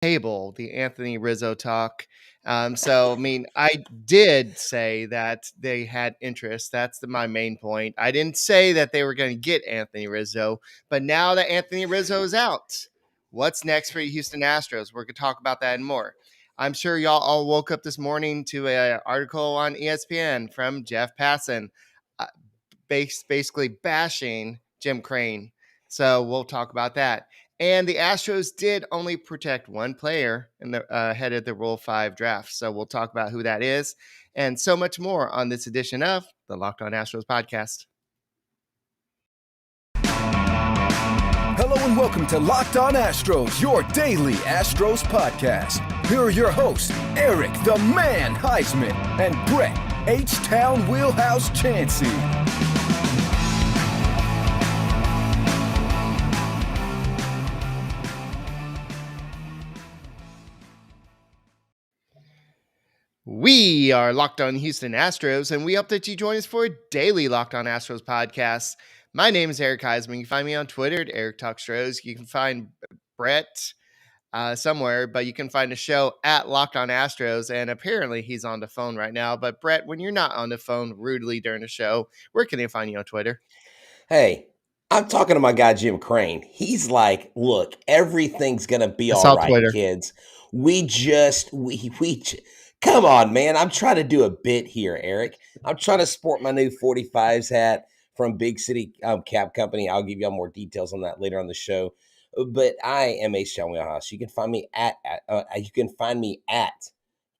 table, the Anthony Rizzo talk. I did say that they had interest. That's my main point. I didn't say that they were going to get Anthony Rizzo, but now that Anthony Rizzo is out, what's next for the Houston Astros? We're going to talk about that and more. I'm sure y'all all woke up this morning to an article on ESPN from Jeff Passan, uh, basically bashing Jim Crane. So we'll talk about that. And the Astros did only protect one player in the ahead of the Rule 5 draft. So we'll talk about who that is and so much more on this edition of the Locked On Astros podcast. Hello and welcome to Locked On Astros, your daily Astros podcast. Here are your hosts, Eric the Man Huysman and Brett H-Town Wheelhouse Chancey. We are Locked On Houston Astros, and we hope that you join us for a daily Locked On Astros podcast. My name is Eric Huysman. You can find me on Twitter at Eric Talk Astros. You can find Brett somewhere, but you can find the show at Locked On Astros, and apparently he's on the phone right now. But Brett, when you're not on the phone rudely during the show, where can they find you on Twitter? Hey, I'm talking to my guy, Jim Crane. He's like, look, everything's going to be all right, Twitter. Kids. Come on, man. I'm trying to do a bit here, Eric. I'm trying to sport my new 45s hat from Big City Cab Company. I'll give you all more details on that later on the show. But I am H-Town Wheelhouse. You can find me at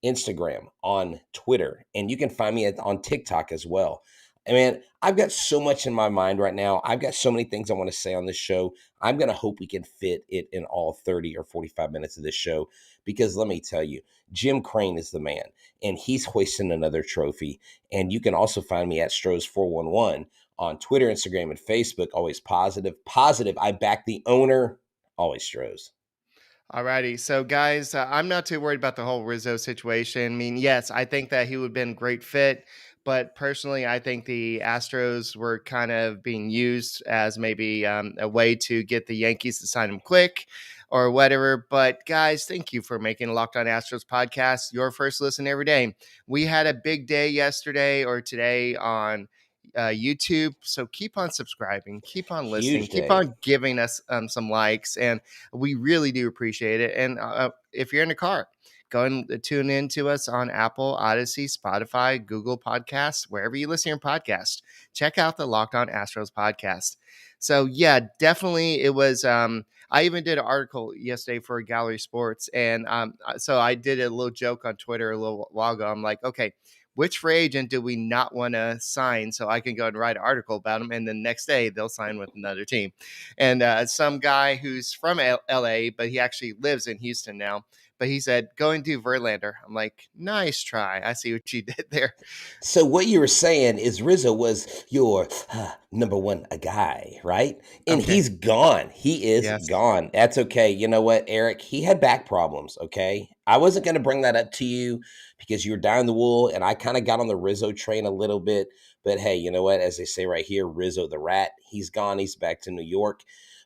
Instagram, on Twitter, and you can find me on TikTok as well. I mean, I've got so much in my mind right now. I've got so many things I want to say on this show. I'm going to hope we can fit it in all 30 or 45 minutes of this show, because let me tell you, Jim Crane is the man, and he's hoisting another trophy. And you can also find me at Stros411 on Twitter, Instagram, and Facebook. Always positive. I back the owner. Always Stros. Alrighty, so guys, I'm not too worried about the whole Rizzo situation. I mean, yes, I think that he would have been a great fit, but personally, I think the Astros were kind of being used as maybe a way to get the Yankees to sign him quick or whatever. But guys, thank you for making Locked On Astros podcast your first listen every day. We had a big day yesterday or today on YouTube. So keep on subscribing, keep on listening, keep on giving us some likes, and we really do appreciate it. And if you're in the car, go and tune in to us on Apple, Odyssey, Spotify, Google Podcasts, wherever you listen to your podcast. Check out the Locked On Astros podcast. So yeah, definitely it was. I even did an article yesterday for Gallery Sports, and so I did a little joke on Twitter a little while ago. I'm like, okay, which free agent do we not want to sign so I can go and write an article about them? And the next day they'll sign with another team. And some guy who's from LA, but he actually lives in Houston now. But he said, go and do Verlander. I'm like, nice try. I see what you did there. So what you were saying is Rizzo was your number one guy, right? And Okay. he's gone. He is gone. That's okay. You know what, Eric? He had back problems, okay? I wasn't going to bring that up to you because you were dying the wool, and I kind of got on the Rizzo train a little bit. But hey, you know what? As they say right here, Rizzo the rat, he's gone. He's back to New York.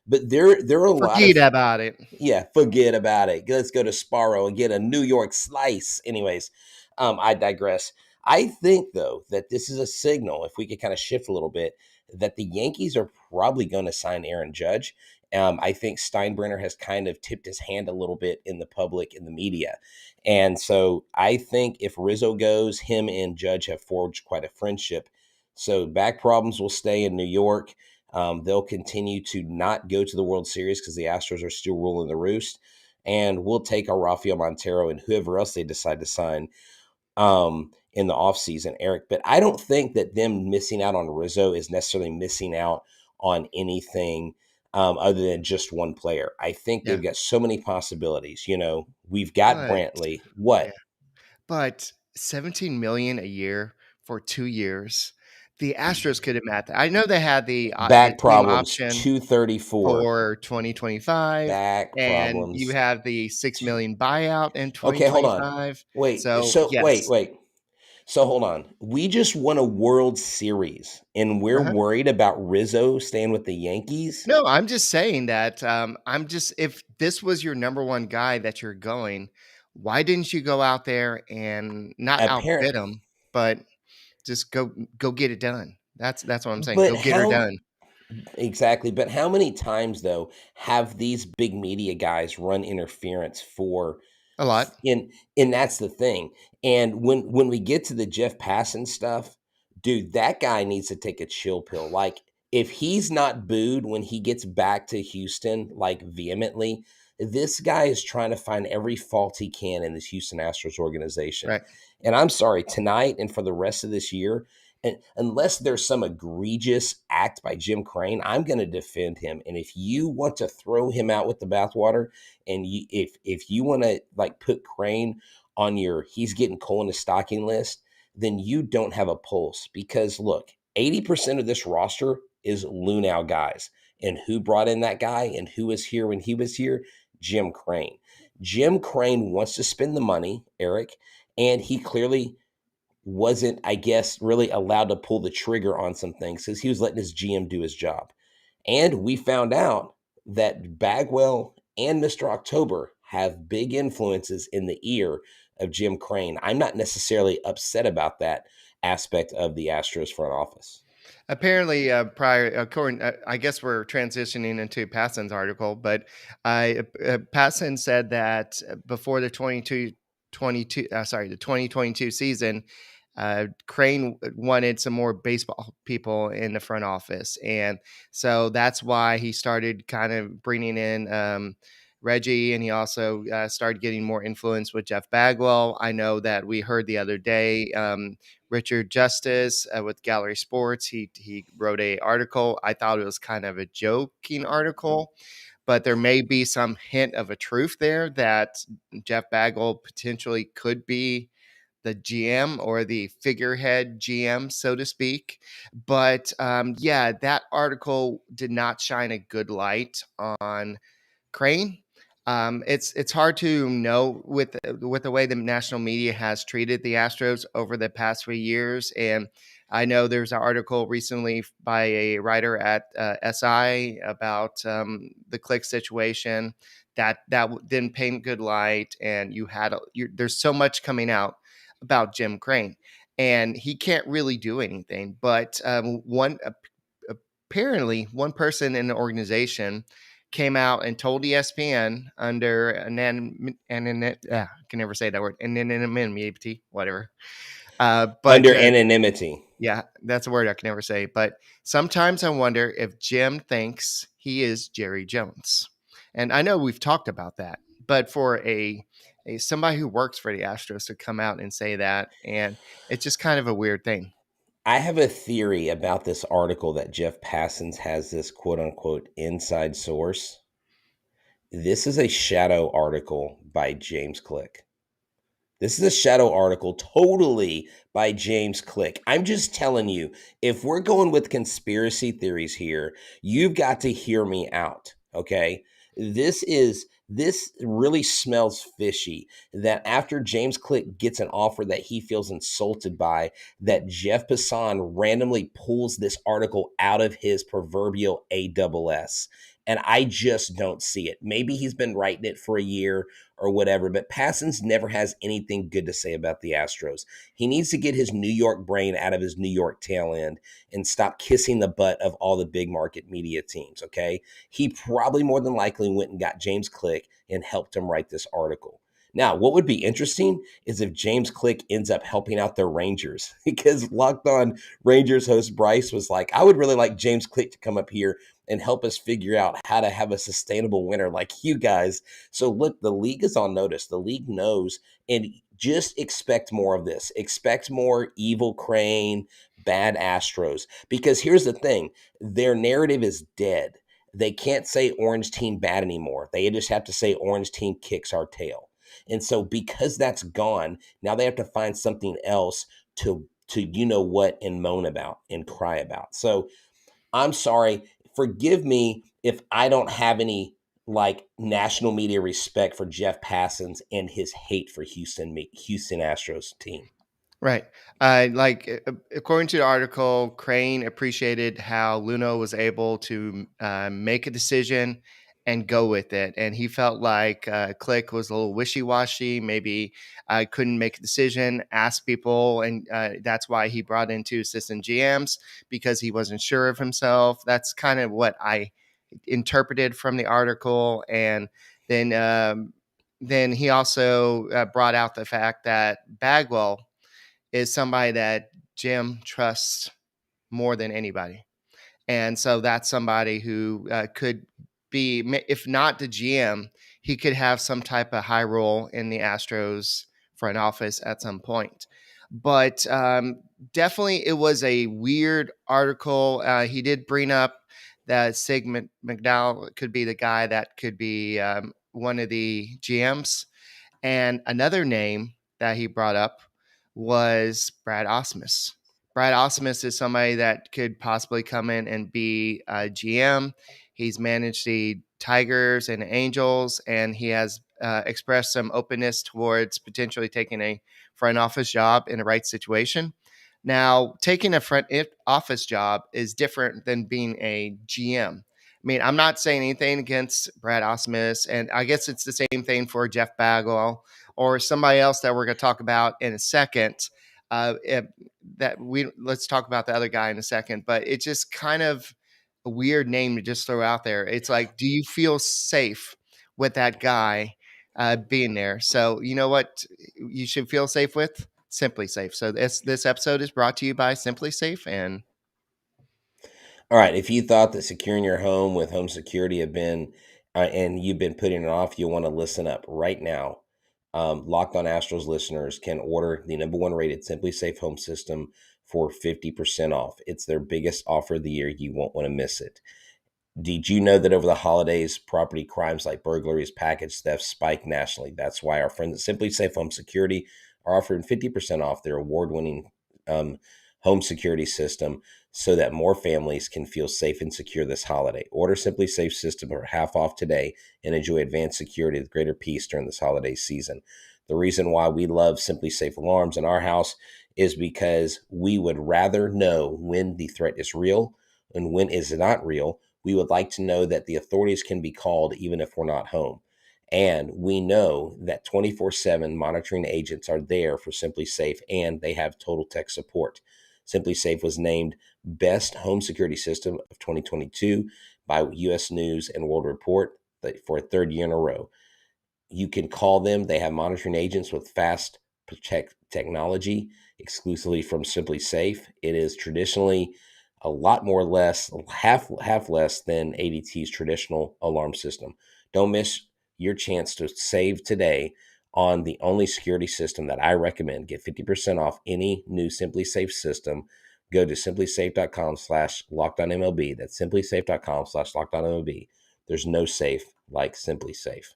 But there are a lot of... Forget about it. Yeah, forget about it. Let's go to Sparrow and get a New York slice. Anyways, I digress. I think, though, that this is a signal, if we could kind of shift a little bit, that the Yankees are probably going to sign Aaron Judge. I think Steinbrenner has kind of tipped his hand a little bit in the public, in the media. And so I think if Rizzo goes, him and Judge have forged quite a friendship. So back problems will stay in New York. They'll continue to not go to the World Series because the Astros are still ruling the roost. And we'll take our Rafael Montero and whoever else they decide to sign in the offseason, Eric. But I don't think that them missing out on Rizzo is necessarily missing out on anything other than just one player. I think they've got so many possibilities. You know, we've got Brantley. What? Yeah. But $17 million a year for 2 years. The Astros could have met that. I know they had the back the problems, option 234 for 2025, back and problems. you have the $6 million buyout in 2025. Okay, hold on. Wait. So yes. Wait. So hold on. We just won a World Series and we're Uh-huh. worried about Rizzo staying with the Yankees? No, I'm just saying that, if this was your number 1 guy that you're going, why didn't you go out there and not Apparent outbid him, but just go get it done? That's what I'm saying. but Go get her how done. exactly, but how many times though have these big media guys run interference for A lot. and that's the thing. And when we get to the Jeff Passan stuff, dude, that guy needs to take a chill pill. Like if he's not booed when he gets back to Houston, like vehemently, this guy is trying to find every fault he can in this Houston Astros organization. Right. And I'm sorry, tonight and for the rest of this year, and unless there's some egregious act by Jim Crane, I'm going to defend him. And if you want to throw him out with the bathwater, and if you want to like put Crane on your he's getting coal in the stocking list, then you don't have a pulse. Because look, 80% of this roster is Lunau guys. And who brought in that guy and who was here when he was here? Jim Crane. Jim Crane wants to spend the money, Eric, and he clearly wasn't, I guess, really allowed to pull the trigger on some things because he was letting his GM do his job. And we found out that Bagwell and Mr. October have big influences in the ear of Jim Crane. I'm not necessarily upset about that aspect of the Astros front office. Apparently, according, I guess we're transitioning into Passan's article, but Passan said that before the 2022 season, Crane wanted some more baseball people in the front office, and so that's why he started kind of bringing in Reggie, and he also started getting more influence with Jeff Bagwell. I know that we heard the other day. Richard Justice with Gallery Sports. He wrote a article. I thought it was kind of a joking article, but there may be some hint of a truth there that Jeff Bagwell potentially could be the GM or the figurehead GM, so to speak. But yeah, that article did not shine a good light on Crane. It's hard to know with the way the national media has treated the Astros over the past few years, and I know there's an article recently by a writer at SI about the click situation that didn't paint good light, and there's so much coming out about Jim Crane, and he can't really do anything. But apparently one person in the organization came out and told ESPN under I can never say that word, anonymity, whatever. But Under anonymity. yeah, that's a word I can never say. But sometimes I wonder if Jim thinks he is Jerry Jones, and I know we've talked about that. But for a somebody who works for the Astros to come out and say that, and it's just kind of a weird thing. I have a theory about this article that Jeff Passons has this quote unquote inside source. This is a shadow article by James Click. This is a shadow article totally by James Click. I'm just telling you, if we're going with conspiracy theories here, you've got to hear me out, okay? This really smells fishy that after James Click gets an offer that he feels insulted by, that Jeff Passan randomly pulls this article out of his proverbial AWS. And I just don't see it. Maybe he's been writing it for a year or whatever, but Passons never has anything good to say about the Astros. He needs to get his New York brain out of his New York tail end and stop kissing the butt of all the big market media teams, okay? He probably more than likely went and got James Click and helped him write this article. Now, what would be interesting is if James Click ends up helping out the Rangers, because Locked On Rangers host Bryce was like, I would really like James Click to come up here and help us figure out how to have a sustainable winner like you guys. So look, the league is on notice. The league knows, and just expect more of this. Expect more evil Crane, bad Astros. Because here's the thing, their narrative is dead. They can't say orange team bad anymore. They just have to say orange team kicks our tail. And so because that's gone, now they have to find something else to you know what and moan about and cry about. So I'm sorry, forgive me if I don't have any like national media respect for Jeff Passons and his hate for Houston Astros team. Right. According to the article, Crane appreciated how Luno was able to make a decision and go with it. And he felt like Click was a little wishy washy, maybe couldn't make a decision, ask people. And that's why he brought in two assistant GMs because he wasn't sure of himself. That's kind of what I interpreted from the article. And then, then he also brought out the fact that Bagwell is somebody that Jim trusts more than anybody. And so that's somebody who could be, if not the GM, he could have some type of high role in the Astros front office at some point. But definitely, it was a weird article. He did bring up that Sig McDowell could be the guy that could be one of the GMs. And another name that he brought up was Brad Osmus. Brad Osmus is somebody that could possibly come in and be a GM. He's managed the Tigers and Angels, and he has expressed some openness towards potentially taking a front office job in the right situation. Now, taking a front office job is different than being a GM. I mean, I'm not saying anything against Brad Osmus, and I guess it's the same thing for Jeff Bagwell or somebody else that we're going to talk about in a second. If, that we let's talk about the other guy in a second, but it's just kind of a weird name to just throw out there. It's like, do you feel safe with that guy being there? So you know what you should feel safe with? Simply Safe. So this episode is brought to you by Simply Safe, and All right. If you thought that securing your home with home security had been, and you've been putting it off, you'll want to listen up right now. Locked On Astros listeners can order the number one rated Simply Safe home system for 50% off. It's their biggest offer of the year. You won't want to miss it. Did you know that over the holidays, property crimes like burglaries, package thefts spike nationally? That's why our friends at Simply Safe Home Security are offering 50% off their award-winning um, home security system so that more families can feel safe and secure this holiday. Order Simply Safe system for half off today and enjoy advanced security with greater peace during this holiday season. The reason why we love Simply Safe alarms in our house is because we would rather know when the threat is real and when is not real. We would like to know that the authorities can be called even if we're not home. And we know that 24/7 monitoring agents are there for Simply Safe, and they have total tech support. Simply Safe was named Best Home Security System of 2022 by U.S. News and World Report for a third year in a row. You can call them. They have monitoring agents with fast protect technology exclusively from Simply Safe. It is traditionally a lot more less, half less than ADT's traditional alarm system. Don't miss your chance to save today on the only security system that I recommend. Get 50% off any new Simply Safe system. Go to simplysafe.com/lockedonmlb. That's simplysafe.com/lockedonmlb. There's no safe like Simply Safe.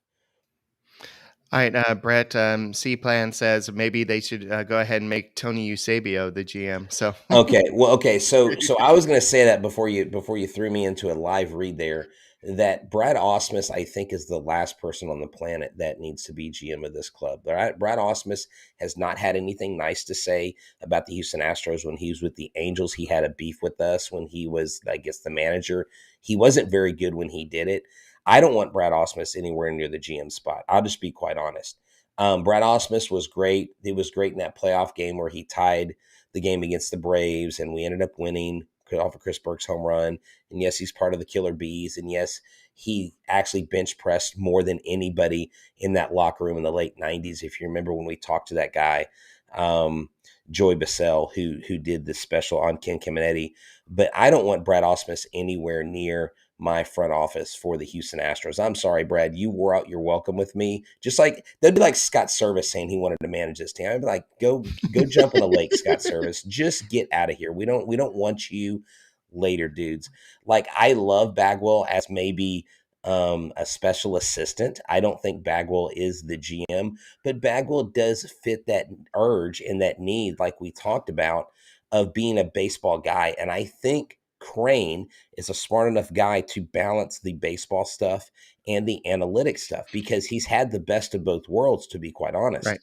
all right, Brett. C Plan says maybe they should go ahead and make Tony Eusebio the GM. So Okay. Well, okay. So I was going to say that before you threw me into a live read there, that Brad Osmus, I think, is the last person on the planet that needs to be GM of this club. Brad Osmus has not had anything nice to say about the Houston Astros when he was with the Angels. He had a beef with us when he was, I guess, the manager. He wasn't very good when he did it. I don't want Brad Osmus anywhere near the GM spot. I'll just be quite honest. Brad Osmus was great. He was great in that playoff game where he tied the game against the Braves, and we ended up winning off of Chris Burke's home run. And yes, he's part of the Killer Bees. And yes, he actually bench pressed more than anybody in that locker room in the late 90s. If you remember when we talked to that guy, Joey Bassell, who did this special on Ken Caminiti. But I don't want Brad Osmus anywhere near my front office for the Houston Astros. I'm sorry, Brad, you wore out your welcome with me. Just like that'd be like Scott Service saying he wanted to manage this team. I'd be like, go jump in the lake, Scott Service. Just get out of here. We don't want you later, dudes. Like, I love Bagwell as maybe a special assistant. I don't think Bagwell is the GM, but Bagwell does fit that urge and that need, like we talked about, of being a baseball guy. And I think Crane is a smart enough guy to balance the baseball stuff and the analytic stuff because he's had the best of both worlds, to be quite honest. right.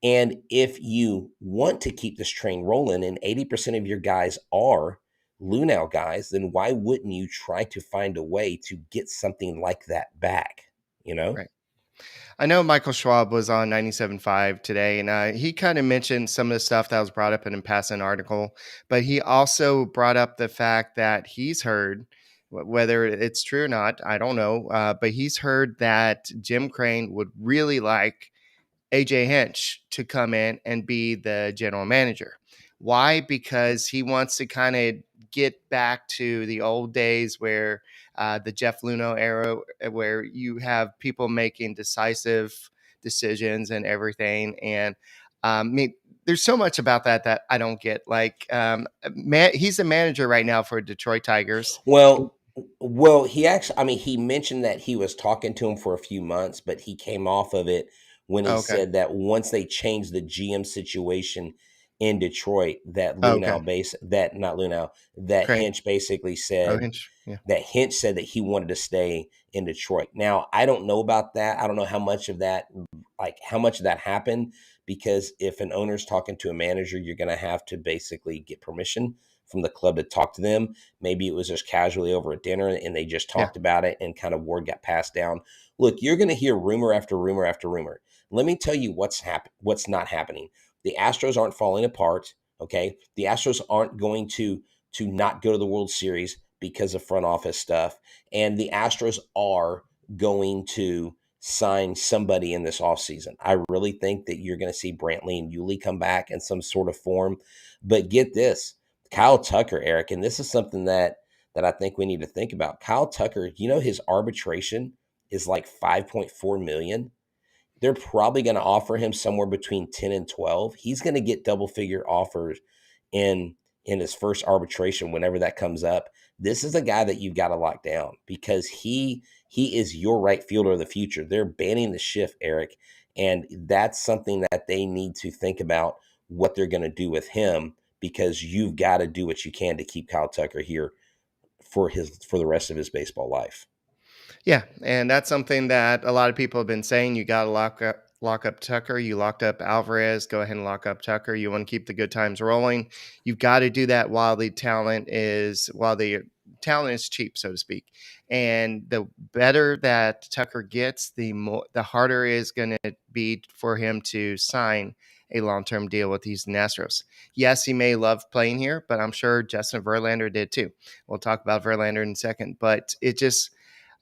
And if you want to keep this train rolling and 80% of your guys are Lunau guys, then why wouldn't you try to find a way to get something like that back? You know? Right. I know Michael Schwab was on 97.5 today, and he kind of mentioned some of the stuff that was brought up in a Passan article, but he also brought up the fact that he's heard, whether it's true or not, I don't know, but he's heard that Jim Crane would really like AJ Hinch to come in and be the general manager. Why? Because he wants to kind of get back to the old days where the Jeff Luno era, where you have people making decisive decisions and everything. And I mean, there's so much about that I don't get. Like, he's the manager right now for Detroit Tigers. Well, he actually, I mean, he mentioned that he was talking to him for a few months, but he came off of it when he Okay. said that once they changed the GM situation in Detroit, that Okay. that Crane. Hinch basically Oh, said Hinch. Yeah. that Hinch said that he wanted to stay in Detroit. Now, I don't know about that. I don't know how much of that happened, because if an owner's talking to a manager, you're going to have to basically get permission from the club to talk to them. Maybe it was just casually over at dinner and they just Yeah. talked about it and kind of word got passed down. Look, you're going to hear rumor after rumor after rumor. Let me tell you what's not happening. The Astros aren't falling apart, okay? The Astros aren't going to not go to the World Series because of front office stuff, and the Astros are going to sign somebody in this offseason. I really think that you're going to see Brantley and Yuli come back in some sort of form. But get this, Kyle Tucker, Eric, and this is something that I think we need to think about. Kyle Tucker, his arbitration is like 5.4 million. They're probably going to offer him somewhere between 10 and 12. He's going to get double figure offers in his first arbitration whenever that comes up. This is a guy that you've got to lock down, because he is your right fielder of the future. They're banning the shift, Eric, and that's something that they need to think about what they're going to do with him, because you've got to do what you can to keep Kyle Tucker here for the rest of his baseball life. Yeah, and that's something that a lot of people have been saying. You got to lock up Tucker. You locked up Alvarez. Go ahead and lock up Tucker. You want to keep the good times rolling. You've got to do that while the talent is cheap, so to speak. And the better that Tucker gets, the harder it is going to be for him to sign a long-term deal with Houston Astros. Yes, he may love playing here, but I'm sure Justin Verlander did too. We'll talk about Verlander in a second, but it just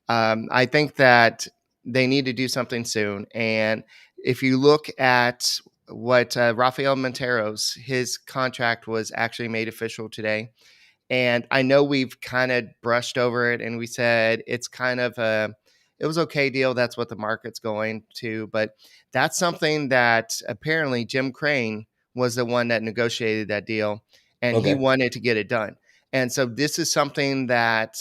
I think that they need to do something soon. And if you look at what Rafael Montero's, his contract was actually made official today. And I know we've kind of brushed over it and we said it was okay deal. That's what the market's going to. But that's something that apparently Jim Crane was the one that negotiated that deal and he Okay. wanted to get it done. And so this is something that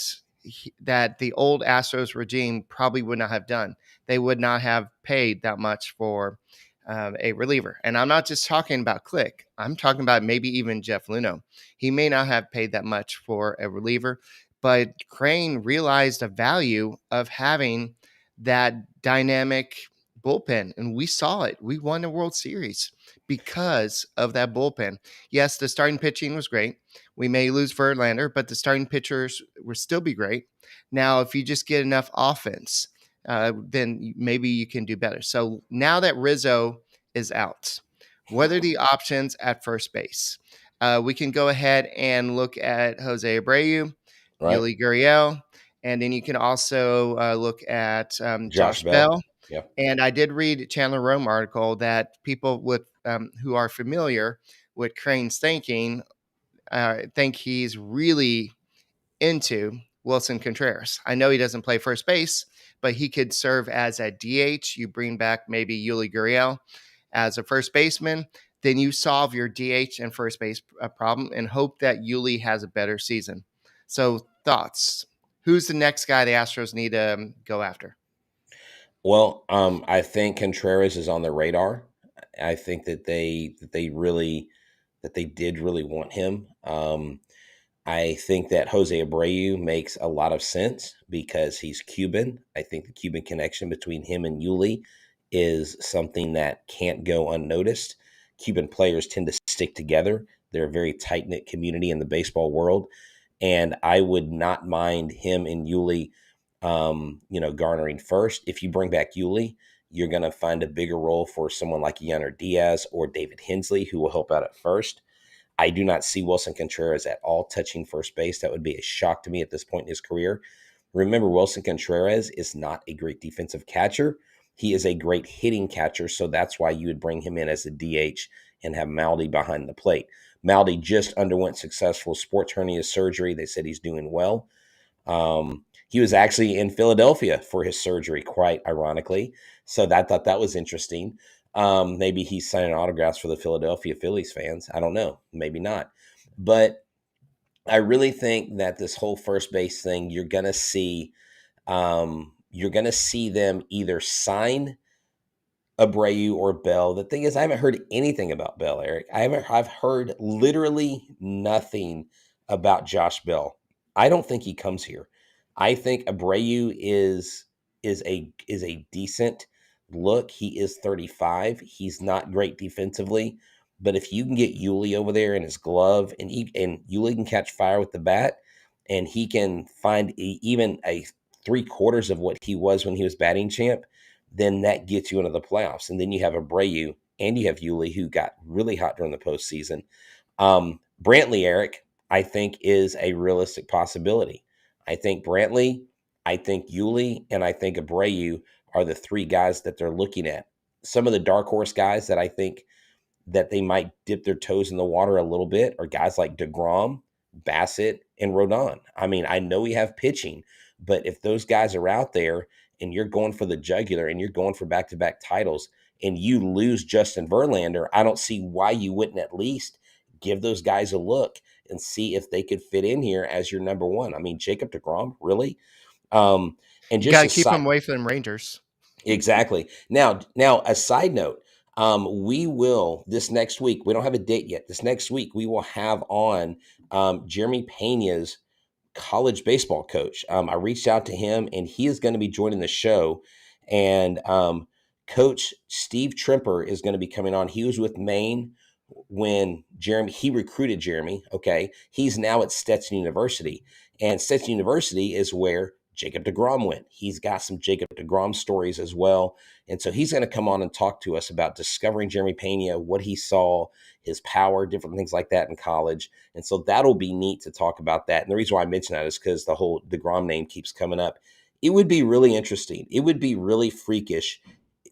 that the old Astros regime probably would not have done. They would not have paid that much for a reliever. And I'm not just talking about Click. I'm talking about maybe even Jeff Luno. He may not have paid that much for a reliever, but Crane realized the value of having that dynamic bullpen. And we saw it. We won the World Series because of that bullpen. Yes, the starting pitching was great. We may lose Verlander, but the starting pitchers will still be great. Now, if you just get enough offense, then maybe you can do better. So now that Rizzo is out, what are the options at first base? We can go ahead and look at Jose Abreu, Right. Yuli Gurriel, and then you can also look at Josh Josh Bell. Bell. Yeah. And I did read a Chandler Rome article that people with who are familiar with Crane's thinking think he's really into Wilson Contreras. I know he doesn't play first base, but he could serve as a DH. You bring back maybe Yuli Gurriel as a first baseman, then you solve your DH and first base problem and hope that Yuli has a better season. So thoughts? Who's the next guy the Astros need to go after? Well, I think Contreras is on the radar. I think that they did really want him. I think that Jose Abreu makes a lot of sense because he's Cuban. I think the Cuban connection between him and Yuli is something that can't go unnoticed. Cuban players tend to stick together. They're a very tight knit community in the baseball world, and I would not mind him and Yuli, garnering first. If you bring back Yuli, you're going to find a bigger role for someone like Yanner Diaz or David Hensley, who will help out at first. I do not see Wilson Contreras at all touching first base. That would be a shock to me at this point in his career. Remember, Wilson Contreras is not a great defensive catcher. He is a great hitting catcher, so that's why you would bring him in as a DH and have Maldi behind the plate. Maldi just underwent successful sports hernia surgery. They said he's doing well. He was actually in Philadelphia for his surgery, quite ironically. So I thought that was interesting. Maybe he's signing autographs for the Philadelphia Phillies fans. I don't know. Maybe not. But I really think that this whole first base thing, you're going to see them either sign Abreu or Bell. The thing is, I haven't heard anything about Bell, Eric. I've heard literally nothing about Josh Bell. I don't think he comes here. I think Abreu is a decent look. He is 35. He's not great defensively, but if you can get Yuli over there in his glove, and Yuli can catch fire with the bat, and he can find even a 3/4 of what he was when he was batting champ, then that gets you into the playoffs. And then you have Abreu and you have Yuli, who got really hot during the postseason. Brantley, Eric, I think is a realistic possibility. I think Brantley, I think Yuli, and I think Abreu are the three guys that they're looking at. Some of the dark horse guys that I think that they might dip their toes in the water a little bit are guys like DeGrom, Bassett, and Rodon. I mean, I know we have pitching, but if those guys are out there and you're going for the jugular and you're going for back-to-back titles and you lose Justin Verlander, I don't see why you wouldn't at least give those guys a look and see if they could fit in here as your number one. I mean, Jacob DeGrom, really? And You got just to a keep side, him away from Rangers. exactly. Now, a side note, we will this next week. We don't have a date yet. This next week, we will have on Jeremy Pena's college baseball coach. I reached out to him, and he is going to be joining the show. And Coach Steve Trimper is going to be coming on. He was with Maine when he recruited Jeremy. Okay, he's now at Stetson University, and Stetson University is where Jacob DeGrom went. He's got some Jacob DeGrom stories as well. And so he's going to come on and talk to us about discovering Jeremy Pena, what he saw, his power, different things like that in college. And so that'll be neat to talk about that. And the reason why I mention that is because the whole DeGrom name keeps coming up. It would be really interesting. It would be really freakish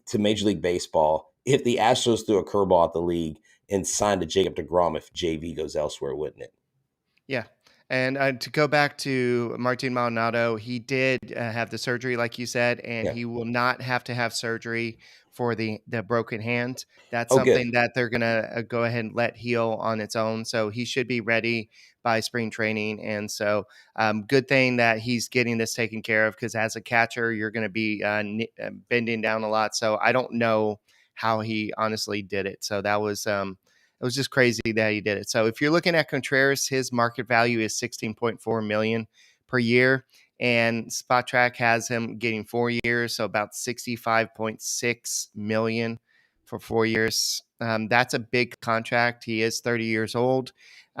to Major League Baseball if the Astros threw a curveball at the league and signed a Jacob DeGrom if JV goes elsewhere, wouldn't it? Yeah. And to go back to Martin Maldonado, he did have the surgery, like you said, and Yeah. he will not have to have surgery for the broken hand. That's Oh, good. something that they're going to go ahead and let heal on its own. So he should be ready by spring training. And so good thing that he's getting this taken care of, because as a catcher, you're going to be bending down a lot. So I don't know how he honestly did it. So that was it was just crazy that he did it. So if you're looking at Contreras, his market value is $16.4 million per year, and Spot Track has him getting 4 years, so about $65.6 million for 4 years. That's a big contract. He is 30 years old.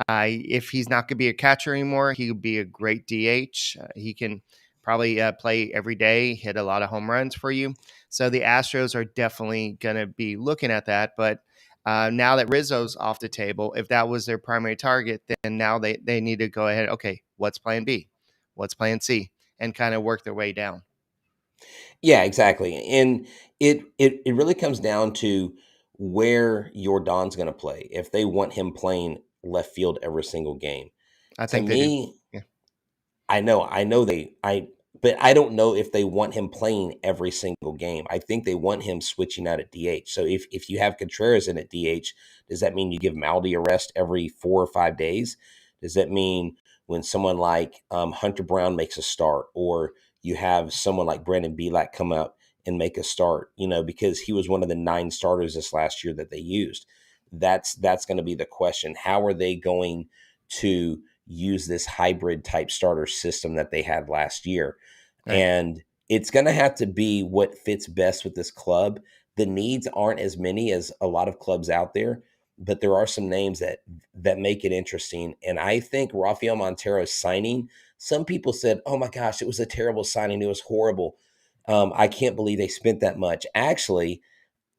If he's not going to be a catcher anymore, he would be a great DH. He can probably play every day, hit a lot of home runs for you. So the Astros are definitely going to be looking at that, but now that Rizzo's off the table, if that was their primary target, then now they need to go ahead. Okay, what's plan B? What's plan C? And kind of work their way down. Yeah, exactly. And it really comes down to where your Don's going to play. If they want him playing left field every single game. I To think they do. me, Yeah. but I don't know if they want him playing every single game. I think they want him switching out at DH. So if you have Contreras in at DH, does that mean you give Maldi a rest every 4 or 5 days? Does that mean when someone like Hunter Brown makes a start, or you have someone like Brandon Bielak come up and make a start, because he was one of the 9 starters this last year that they used? That's going to be the question. How are they going to use this hybrid type starter system that they had last year? Right. And it's going to have to be what fits best with this club. The needs aren't as many as a lot of clubs out there, but there are some names that make it interesting. And I think Rafael Montero's signing, some people said, "Oh my gosh, it was a terrible signing. It was horrible. I can't believe they spent that much." Actually,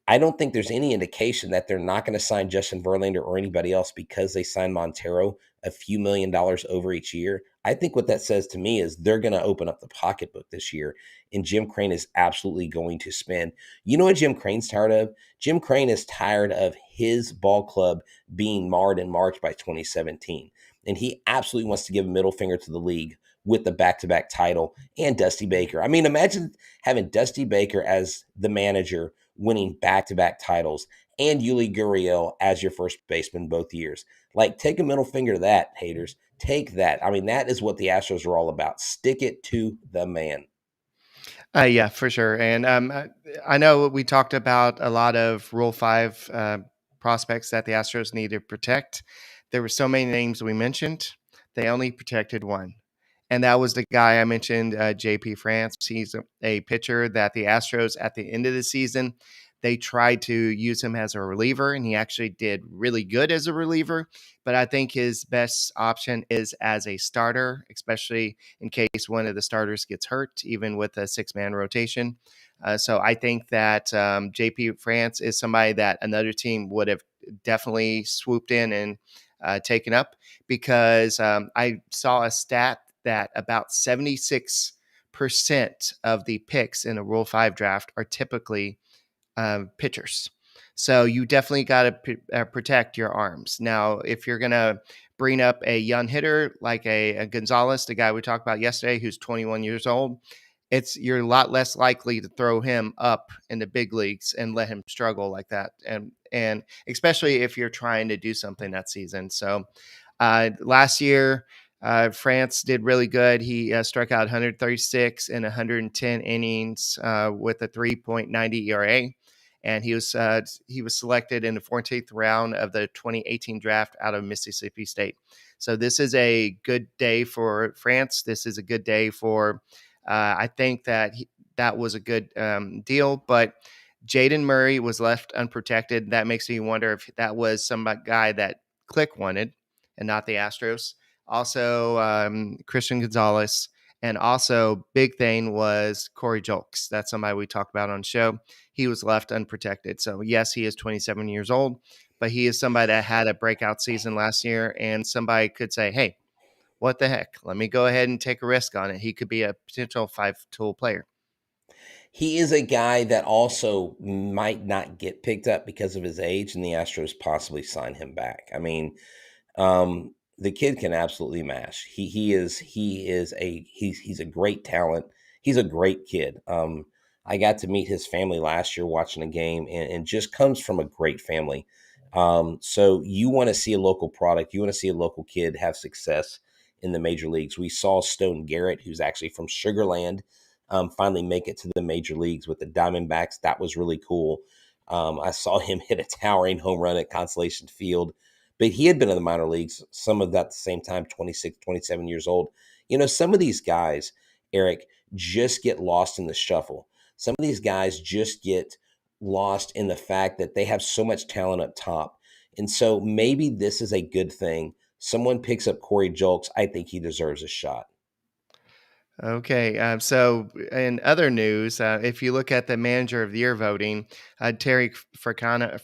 I don't think there's any indication that they're not going to sign Justin Verlander or anybody else because they signed Montero a few $1,000,000 over each year. I think what that says to me is they're going to open up the pocketbook this year, and Jim Crane is absolutely going to spend. You know what Jim Crane's tired of? Jim Crane is tired of his ball club being marred and marked by 2017, and he absolutely wants to give a middle finger to the league with the back-to-back title and Dusty Baker. I mean, imagine having Dusty Baker as the manager winning back-to-back titles, and Yuli Gurriel as your first baseman both years. Like, take a middle finger to that, haters. Take that. I mean, that is what the Astros are all about. Stick it to the man. Yeah, for sure. And I know we talked about a lot of Rule 5 prospects that the Astros need to protect. There were so many names we mentioned. They only protected one. And that was the guy I mentioned, JP France. He's a pitcher that the Astros, at the end of the season, they tried to use him as a reliever, and he actually did really good as a reliever. But I think his best option is as a starter, especially in case one of the starters gets hurt, even with a 6-man rotation. So I think that JP France is somebody that another team would have definitely swooped in and taken up, because I saw a stat that about 76% of the picks in a Rule 5 draft are typically pitchers. So you definitely got to protect your arms. Now, if you're going to bring up a young hitter like a Gonzalez, the guy we talked about yesterday, who's 21 years old, you're a lot less likely to throw him up in the big leagues and let him struggle like that. And especially if you're trying to do something that season. So last year, France did really good. He struck out 136 in 110 innings with a 3.90 ERA. And he was selected in the 14th round of the 2018 draft out of Mississippi State. So this is a good day for France. This is a good day for. I think that that was a good deal, but Jaden Murray was left unprotected. That makes me wonder if that was some guy that Click wanted and not the Astros. Also, Christian Gonzalez. And also, big thing was Corey Julks. That's somebody we talked about on the show. He was left unprotected. So, yes, he is 27 years old, but he is somebody that had a breakout season last year, and somebody could say, hey, what the heck? Let me go ahead and take a risk on it. He could be a potential 5-tool player. He is a guy that also might not get picked up because of his age, and the Astros possibly sign him back. I mean, the kid can absolutely mash. He's a great talent. He's a great kid. I got to meet his family last year watching a game, and just comes from a great family. So you want to see a local product. You want to see a local kid have success in the major leagues. We saw Stone Garrett, who's actually from Sugar Land, finally make it to the major leagues with the Diamondbacks. That was really cool. I saw him hit a towering home run at Constellation Field, but he had been in the minor leagues, some of that at the same time, 26, 27 years old. You know, some of these guys, Eric, just get lost in the shuffle. Some of these guys just get lost in the fact that they have so much talent up top. And so maybe this is a good thing. Someone picks up Corey Julks. I think he deserves a shot. Okay. So, in other news, if you look at the manager of the year voting, Terry Francona,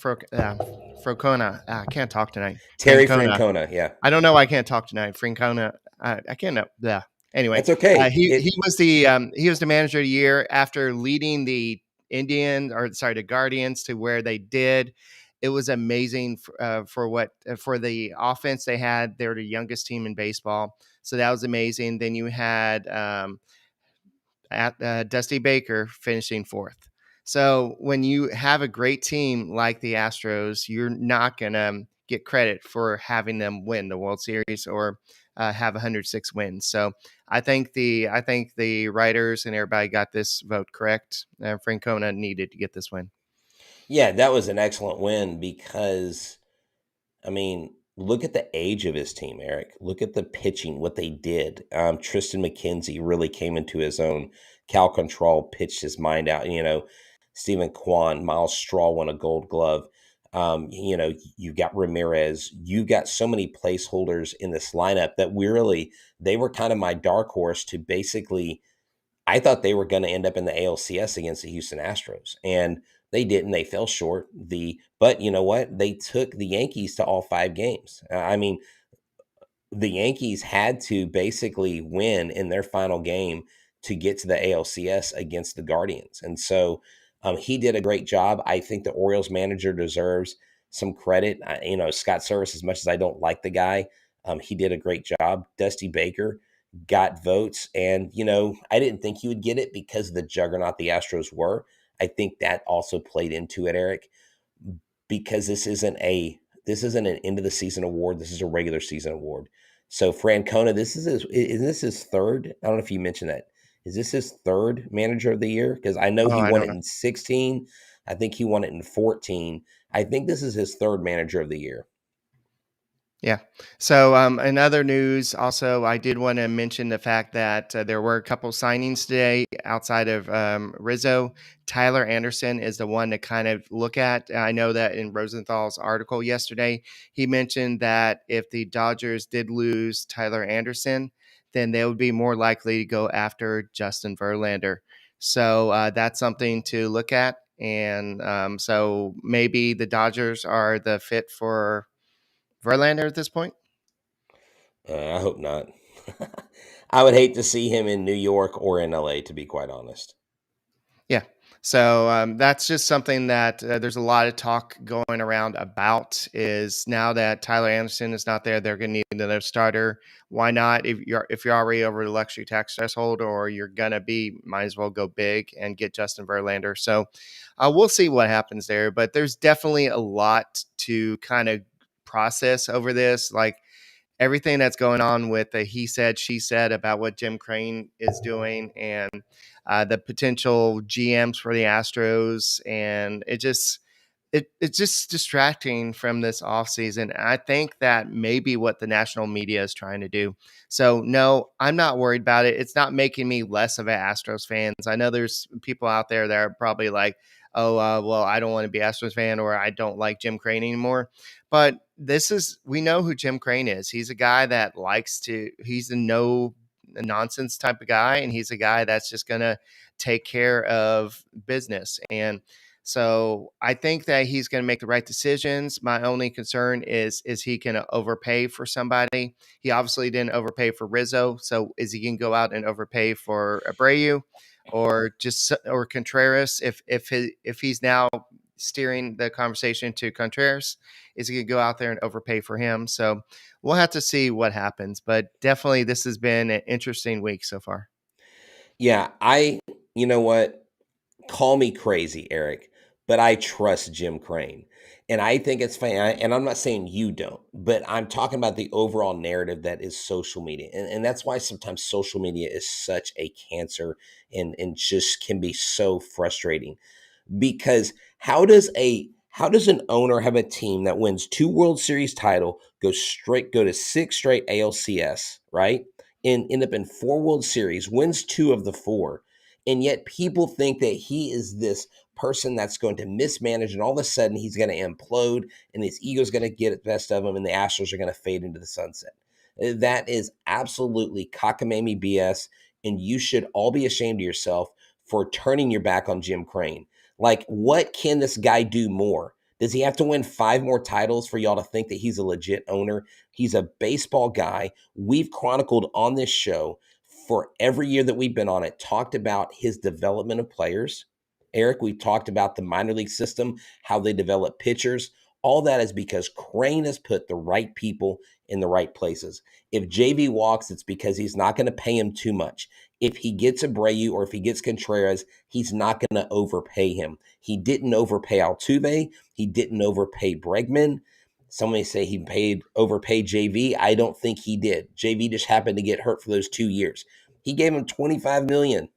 I can't talk tonight. Terry Francona. Francona, yeah. I don't know why I can't talk tonight. Francona. I can't know. Yeah. Anyway, That's okay. he was the manager of the year after leading the the Guardians to where they did. It was amazing for the offense they had. They were the youngest team in baseball, so that was amazing. Then you had Dusty Baker finishing fourth. So when you have a great team like the Astros, you're not gonna get credit for having them win the World Series or have 106 wins. So I think the writers and everybody got this vote correct. Francona needed to get this win. Yeah, that was an excellent win because, I mean, look at the age of his team, Eric. Look at the pitching, what they did. Tristan McKenzie really came into his own. Cal Control pitched his mind out. You know, Stephen Kwan, Miles Straw won a Gold Glove. You've got Ramirez. You've got so many placeholders in this lineup that they were kind of my dark horse to basically. I thought they were going to end up in the ALCS against the Houston Astros, and they didn't. They fell short. But you know what? They took the Yankees to all 5 games. I mean, the Yankees had to basically win in their final game to get to the ALCS against the Guardians. And so he did a great job. I think the Orioles manager deserves some credit. Scott Service, as much as I don't like the guy, he did a great job. Dusty Baker got votes. And, I didn't think he would get it because of the juggernaut the Astros were. I think that also played into it, Eric, because this isn't an end of the season award. This is a regular season award. So Francona, isn't this his third? I don't know if you mentioned that. Is this his third manager of the year? Because I know Oh, he I won don't it know. in 16. I think he won it in 14. I think this is his third manager of the year. Yeah. So, in other news, also, I did want to mention the fact that there were a couple signings today outside of Rizzo. Tyler Anderson is the one to kind of look at. I know that in Rosenthal's article yesterday, he mentioned that if the Dodgers did lose Tyler Anderson, then they would be more likely to go after Justin Verlander. So, that's something to look at. And so maybe the Dodgers are the fit for Verlander at this point? I hope not. I would hate to see him in New York or in LA, to be quite honest. Yeah. So that's just something that there's a lot of talk going around about. Is now that Tyler Anderson is not there, they're going to need another starter. Why not? If you're already over the luxury tax threshold, or you're gonna be, might as well go big and get Justin Verlander. So we'll see what happens there. But there's definitely a lot to kind of process over this. Like everything that's going on with the he said, she said about what Jim Crane is doing and the potential GMs for the Astros. And it's just distracting from this offseason. I think that may be what the national media is trying to do. So, no, I'm not worried about it. It's not making me less of an Astros fans. I know there's people out there that are probably like, oh, well, I don't want to be Astros fan or I don't like Jim Crane anymore. But we know who Jim Crane is. He's a guy that he's a no nonsense type of guy. And he's a guy that's just going to take care of business. And so I think that he's going to make the right decisions. My only concern is he going to overpay for somebody? He obviously didn't overpay for Rizzo. So is he going to go out and overpay for Abreu or Contreras? If he's now steering the conversation to Contreras, is he going to go out there and overpay for him? So we'll have to see what happens. But definitely, this has been an interesting week so far. Yeah, you know what? Call me crazy, Eric, but I trust Jim Crane. And I think it's fine. And I'm not saying you don't, but I'm talking about the overall narrative that is social media. And that's why sometimes social media is such a cancer and just can be so frustrating. Because how does an owner have a team that wins 2 World Series title, go to 6 straight ALCS, right? And end up in 4 World Series, wins 2 of the 4, and yet people think that he is this person that's going to mismanage, and all of a sudden he's going to implode, and his ego's going to get the best of him, and the Astros are going to fade into the sunset. That is absolutely cockamamie BS, and you should all be ashamed of yourself for turning your back on Jim Crane. Like, what can this guy do more? Does he have to win 5 more titles for y'all to think that he's a legit owner? He's a baseball guy. We've chronicled on this show for every year that we've been on it, talked about his development of players. Eric, we talked about the minor league system, how they develop pitchers. All that is because Crane has put the right people in the right places. If JV walks, it's because he's not going to pay him too much. If he gets Abreu or if he gets Contreras, he's not going to overpay him. He didn't overpay Altuve. He didn't overpay Bregman. Somebody say overpaid JV. I don't think he did. JV just happened to get hurt for those 2 years. He gave him 25 million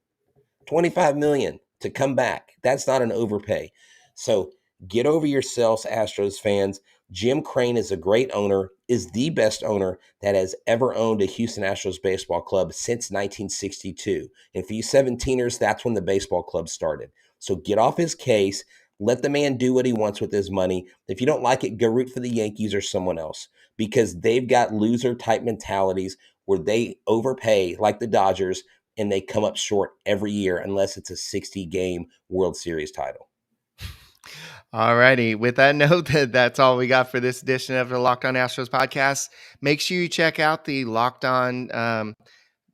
to come back. That's not an overpay. So get over yourselves, Astros fans. Jim Crane is a great owner, is the best owner that has ever owned a Houston Astros baseball club since 1962. And for you 17ers, that's when the baseball club started. So get off his case. Let the man do what he wants with his money. If you don't like it, go root for the Yankees or someone else, because they've got loser type mentalities where they overpay like the Dodgers and they come up short every year unless it's a 60-game World Series title. All righty. With that note, that's all we got for this edition of the Locked On Astros podcast. Make sure you check out the Locked On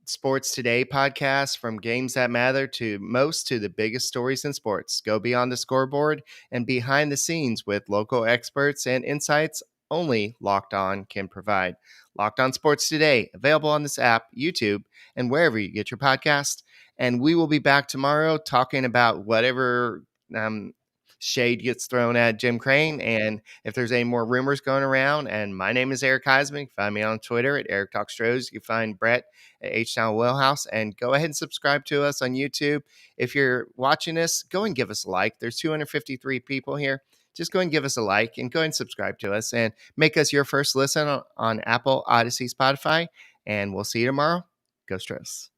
Sports Today podcast, from games that matter to the biggest stories in sports. Go beyond the scoreboard and behind the scenes with local experts and insights only Locked On can provide. Locked On Sports Today, available on this app, YouTube, and wherever you get your podcast. And we will be back tomorrow talking about whatever shade gets thrown at Jim Crane, and if there's any more rumors going around. And my name is Eric Huysman. You can find me on Twitter at Eric Talk Stros. You can find Brett at H-Town Wellhouse, and go ahead and subscribe to us on YouTube. If you're watching this, go and give us a like. There's 253 people here. Just go and give us a like, and go ahead and subscribe to us, and make us your first listen on Apple, Odyssey, Spotify, and we'll see you tomorrow. Go Stros.